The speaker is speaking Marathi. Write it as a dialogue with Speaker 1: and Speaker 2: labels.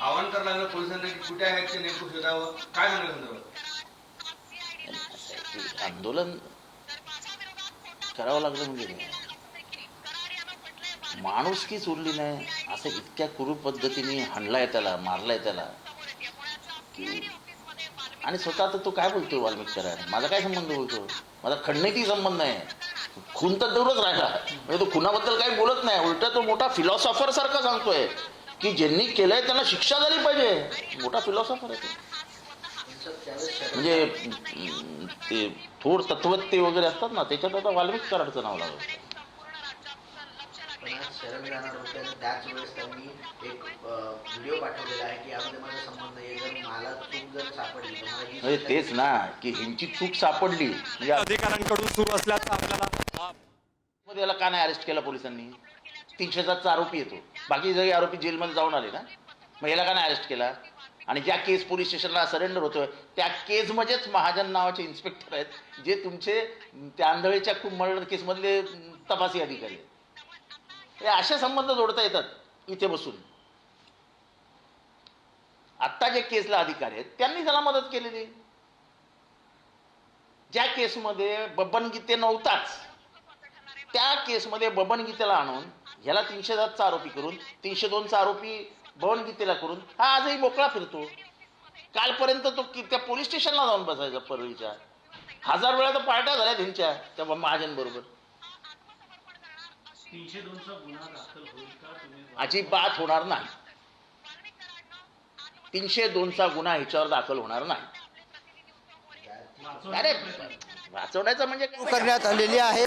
Speaker 1: आवाहन करायला लागलं पोलिसांना की कुठे आहेत ते नेमकं शोधावं, काय सांगायला संदर्भात?
Speaker 2: आंदोलन करावं लागलं म्हणजे काय? माणुसकीच उरली नाही, असं इतक्या क्रूर पद्धतीने हाणलाय त्याला, मारलाय त्याला की. आणि स्वतः तर तो काय बोलतो वाल्मिक कराड, माझा काय संबंध बोलतो, माझा खंडणीतही संबंध नाही, खून तर दूरच राहिला. म्हणजे तो खुनाबद्दल काही बोलत नाही, उलट तो मोठा फिलॉसॉफर सारखा सांगतोय की ज्यांनी केलंय त्यांना शिक्षा झाली पाहिजे. मोठा फिलॉसॉफर आहे तो. म्हणजे ते थोर तत्वज्ञ वगैरे असतात ना, त्याच्यात आता वाल्मिक कराडचं नाव लागलं.
Speaker 3: पण आज शरण जाणार होते आणि त्याच वेळेस त्यांनी एक व्हिडिओ पाठवलेला आहे की यामध्ये माझा संबंध आहे, जर मला चूक जर सापडली तर मला ही शिक्षा
Speaker 2: तेच ना की ह्यांची चूक सापडली म्हणजे
Speaker 4: अधिकाऱ्यांकडून सुरू असल्याचं आपल्याला.
Speaker 2: मग याला का नाही अरेस्ट केला पोलिसांनी? 307चा आरोपी येतो, बाकी सगळे आरोपी जेलमध्ये जाऊन आले ना, मग याला का नाही अरेस्ट केला? आणि ज्या केस पोलीस स्टेशनला सरेंडर होतोय त्या केसमध्येच महाजन नावाचे इन्स्पेक्टर आहेत जे तुमचे त्या आंधळीच्या मर्डर केसमधले तपासी अधिकारी आहेत. हे असे संबंध जोडता येतात इथे बसून. आत्ता जे केसला अधिकारी आहेत त्यांनी त्याला मदत केलेली. ज्या केसमध्ये बबन गीते नव्हताच त्या केसमध्ये बबन गीतेला आणून ह्याला 307चा आरोपी करून 302चा आरोपी बबन गीतेला करून हा आजही मोकळा फिरतो. कालपर्यंत तो त्या पोलीस स्टेशनला जाऊन बसायचा परळीच्या. 1000 वेळा तर पार्ट्या झाल्या त्यांच्या त्या महाजन बरोबर.
Speaker 5: 302चा गुन्हा दाखल होईल का?
Speaker 2: अजिबात होणार नाही. 302चा गुन्हा ह्याच्यावर दाखल होणार नाही. अरे वाचवण्याचा म्हणजे
Speaker 6: करण्यात आलेली आहे.